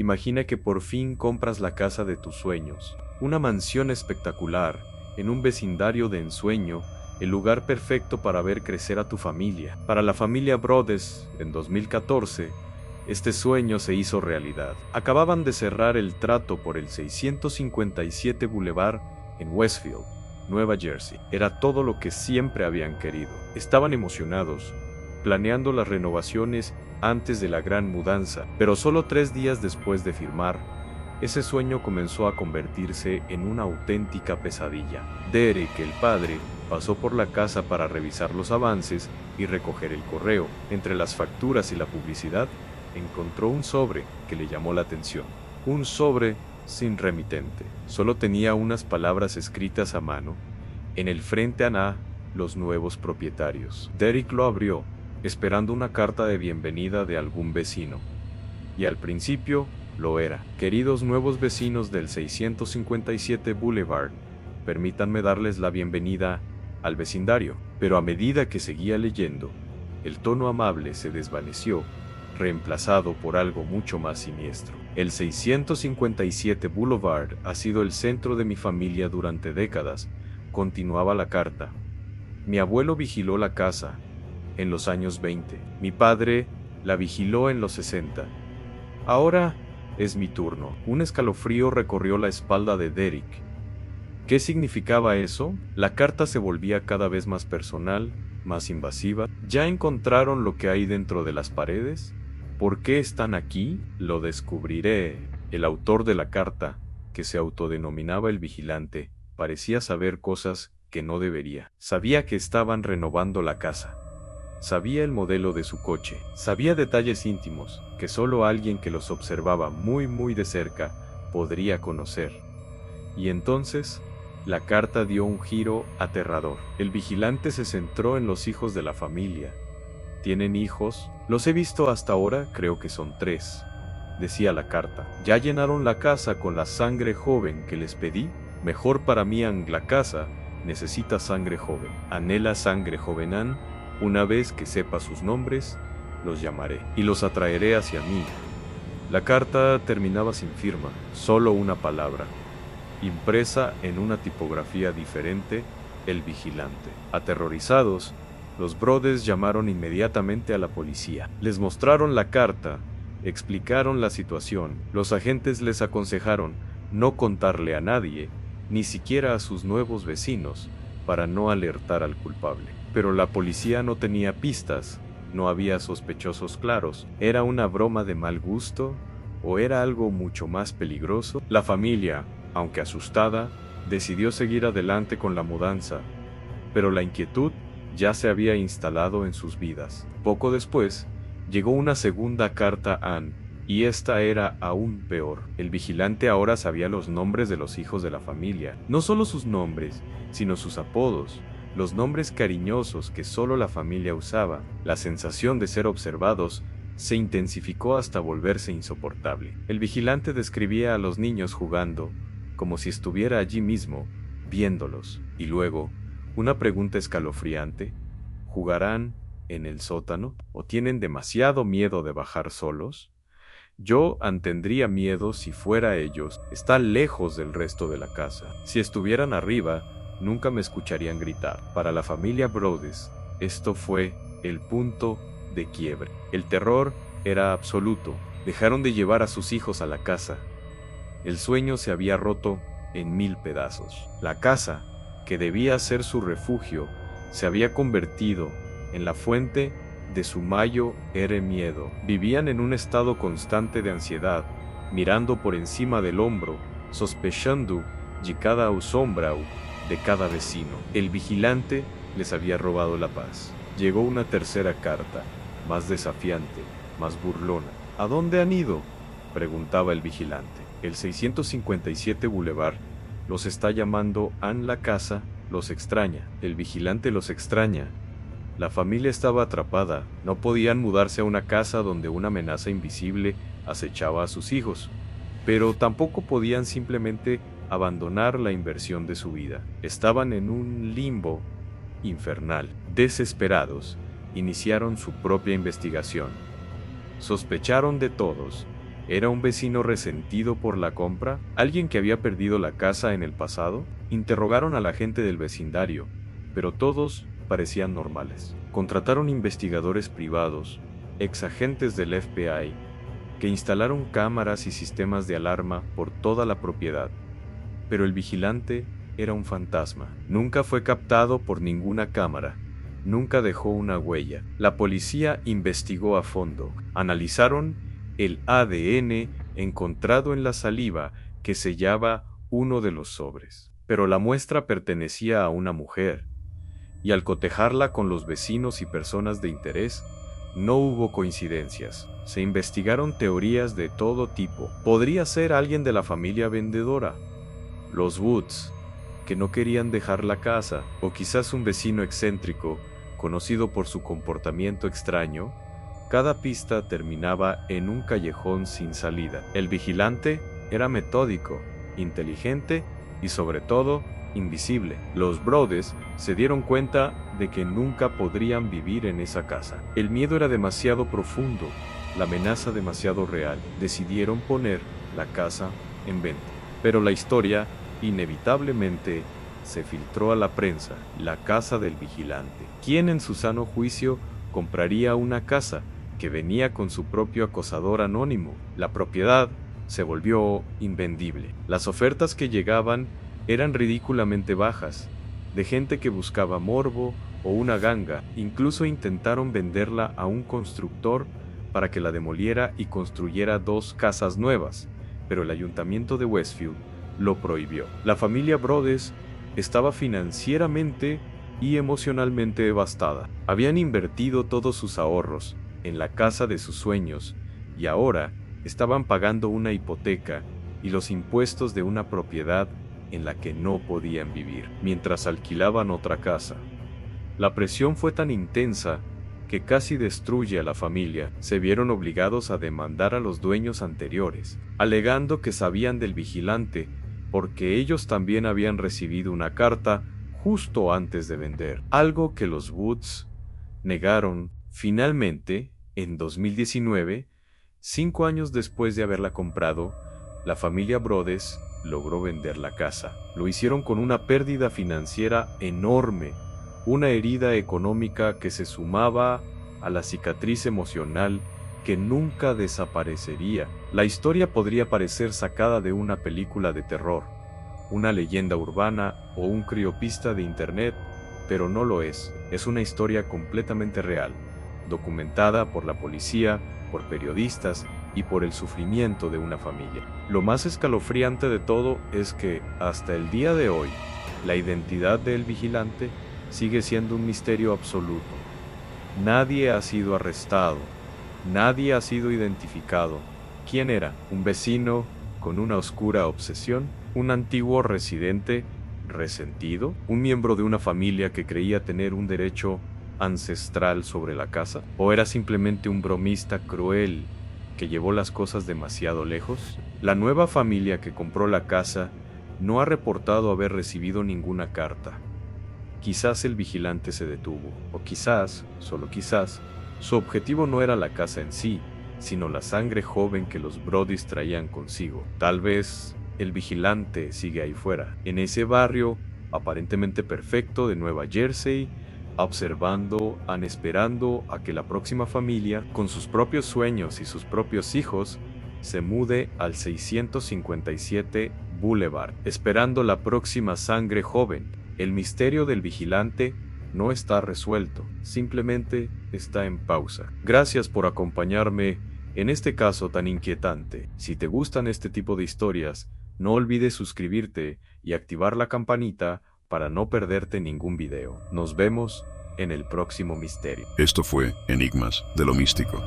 Imagina que por fin compras la casa de tus sueños, una mansión espectacular, en un vecindario de ensueño, el lugar perfecto para ver crecer a tu familia. Para la familia Brothers, en 2014, este sueño se hizo realidad. Acababan de cerrar el trato por el 657 Boulevard en Westfield, Nueva Jersey. Era todo lo que siempre habían querido. Estaban emocionados, planeando las renovaciones antes de la gran mudanza, pero solo 3 días después de firmar, ese sueño comenzó a convertirse en una auténtica pesadilla. Derek, el padre, pasó por la casa para revisar los avances y recoger el correo. Entre las facturas y la publicidad, encontró un sobre que le llamó la atención. Un sobre sin remitente. Solo tenía unas palabras escritas a mano. En el frente a los nuevos propietarios. Derek lo abrió, esperando una carta de bienvenida de algún vecino. Y al principio lo era. Queridos nuevos vecinos del 657 Boulevard, permítanme darles la bienvenida al vecindario. Pero a medida que seguía leyendo, el tono amable se desvaneció, reemplazado por algo mucho más siniestro. El 657 Boulevard ha sido el centro de mi familia durante décadas, continuaba la carta. Mi abuelo vigiló la casa en los años 20. Mi padre la vigiló en los 60. Ahora es mi turno. Un escalofrío recorrió la espalda de Derek. ¿Qué significaba eso? La carta se volvía cada vez más personal, más invasiva. ¿Ya encontraron lo que hay dentro de las paredes? ¿Por qué están aquí? Lo descubriré. El autor de la carta, que se autodenominaba el vigilante, parecía saber cosas que no debería. Sabía que estaban renovando la casa. Sabía el modelo de su coche. Sabía detalles íntimos que solo alguien que los observaba muy de cerca podría conocer. Y entonces, la carta dio un giro aterrador. El vigilante se centró en los hijos de la familia. ¿Tienen hijos? Los he visto hasta ahora, creo que son 3. Decía la carta. ¿Ya llenaron la casa con la sangre joven que les pedí? Mejor para mí la casa necesita sangre joven. Anhela sangre joven. Una vez que sepa sus nombres, los llamaré y los atraeré hacia mí. La carta terminaba sin firma, solo una palabra, impresa en una tipografía diferente, el vigilante. Aterrorizados, los Brothers llamaron inmediatamente a la policía. Les mostraron la carta, explicaron la situación. Los agentes les aconsejaron no contarle a nadie, ni siquiera a sus nuevos vecinos, para no alertar al culpable. Pero la policía no tenía pistas, no había sospechosos claros. ¿Era una broma de mal gusto o era algo mucho más peligroso? La familia, aunque asustada, decidió seguir adelante con la mudanza, pero la inquietud ya se había instalado en sus vidas. Poco después, llegó una segunda carta a Anne, y esta era aún peor. El vigilante ahora sabía los nombres de los hijos de la familia, no solo sus nombres, sino sus apodos, los nombres cariñosos que solo la familia usaba. La sensación de ser observados se intensificó hasta volverse insoportable. El vigilante describía a los niños jugando, como si estuviera allí mismo, viéndolos. Y luego, una pregunta escalofriante: ¿jugarán en el sótano? ¿O tienen demasiado miedo de bajar solos? Yo tendría miedo si fuera ellos. Están lejos del resto de la casa. Si estuvieran arriba, nunca me escucharían gritar. Para la familia Brothers, esto fue el punto de quiebre. El terror era absoluto. Dejaron de llevar a sus hijos a la casa. El sueño se había roto en 1000 pedazos. La casa, que debía ser su refugio, se había convertido en la fuente de su mayor miedo. Vivían en un estado constante de ansiedad, mirando por encima del hombro, sospechando de cada sombra de cada vecino. El vigilante les había robado la paz. Llegó una tercera carta, más desafiante, más burlona. ¿A dónde han ido?, preguntaba el vigilante. El 657 Boulevard los está llamando. Anne, la casa los extraña. El vigilante los extraña. La familia estaba atrapada. No podían mudarse a una casa donde una amenaza invisible acechaba a sus hijos, pero tampoco podían simplemente abandonar la inversión de su vida. Estaban en un limbo infernal. Desesperados, iniciaron su propia investigación. Sospecharon de todos, ¿Era un vecino resentido por la compra? ¿Alguien que había perdido la casa en el pasado? Interrogaron a la gente del vecindario, pero todos parecían normales. Contrataron investigadores privados, exagentes del FBI, que instalaron cámaras y sistemas de alarma por toda la propiedad. Pero el vigilante era un fantasma. Nunca fue captado por ninguna cámara. Nunca dejó una huella. La policía investigó a fondo. Analizaron el ADN encontrado en la saliva que sellaba uno de los sobres. Pero la muestra pertenecía a una mujer, y al cotejarla con los vecinos y personas de interés, no hubo coincidencias. Se investigaron teorías de todo tipo. Podría ser alguien de la familia vendedora, los Woods, que no querían dejar la casa, o quizás un vecino excéntrico, conocido por su comportamiento extraño. Cada pista terminaba en un callejón sin salida. El vigilante era metódico, inteligente y sobre todo, invisible. Los Brothers se dieron cuenta de que nunca podrían vivir en esa casa. El miedo era demasiado profundo, la amenaza demasiado real. Decidieron poner la casa en venta. Pero la historia, inevitablemente, se filtró a la prensa. La casa del vigilante. ¿Quién en su sano juicio compraría una casa que venía con su propio acosador anónimo? La propiedad se volvió invendible. Las ofertas que llegaban eran ridículamente bajas, de gente que buscaba morbo o una ganga. Incluso intentaron venderla a un constructor para que la demoliera y construyera 2 casas nuevas, pero el ayuntamiento de Westfield lo prohibió. La familia Brothers estaba financieramente y emocionalmente devastada. Habían invertido todos sus ahorros en la casa de sus sueños y ahora estaban pagando una hipoteca y los impuestos de una propiedad en la que no podían vivir, mientras alquilaban otra casa. La presión fue tan intensa que casi destruye a la familia. Se vieron obligados a demandar a los dueños anteriores, alegando que sabían del vigilante porque ellos también habían recibido una carta justo antes de vender, algo que los Woods negaron. Finalmente, en 2019, 5 años después de haberla comprado, la familia Brothers logró vender la casa. Lo hicieron con una pérdida financiera enorme, una herida económica que se sumaba a la cicatriz emocional que nunca desaparecería. La historia podría parecer sacada de una película de terror, una leyenda urbana o un criopista de internet, pero no lo es. Es una historia completamente real, documentada por la policía, por periodistas y por el sufrimiento de una familia. Lo más escalofriante de todo es que, hasta el día de hoy, la identidad del vigilante sigue siendo un misterio absoluto. Nadie ha sido arrestado, nadie ha sido identificado. ¿Quién era? ¿Un vecino con una oscura obsesión? ¿Un antiguo residente resentido? ¿Un miembro de una familia que creía tener un derecho ancestral sobre la casa? ¿O era simplemente un bromista cruel que llevó las cosas demasiado lejos? La nueva familia que compró la casa no ha reportado haber recibido ninguna carta. Quizás el vigilante se detuvo, o quizás, solo quizás, su objetivo no era la casa en sí, sino la sangre joven que los Brodys traían consigo. Tal vez el vigilante sigue ahí fuera, en ese barrio aparentemente perfecto de Nueva Jersey, observando, esperando a que la próxima familia, con sus propios sueños y sus propios hijos, se mude al 657 Boulevard, esperando la próxima sangre joven. El misterio del vigilante no está resuelto, simplemente está en pausa. Gracias por acompañarme en este caso tan inquietante. Si te gustan este tipo de historias, no olvides suscribirte y activar la campanita para no perderte ningún video. Nos vemos en el próximo misterio. Esto fue Enigmas de lo Místico.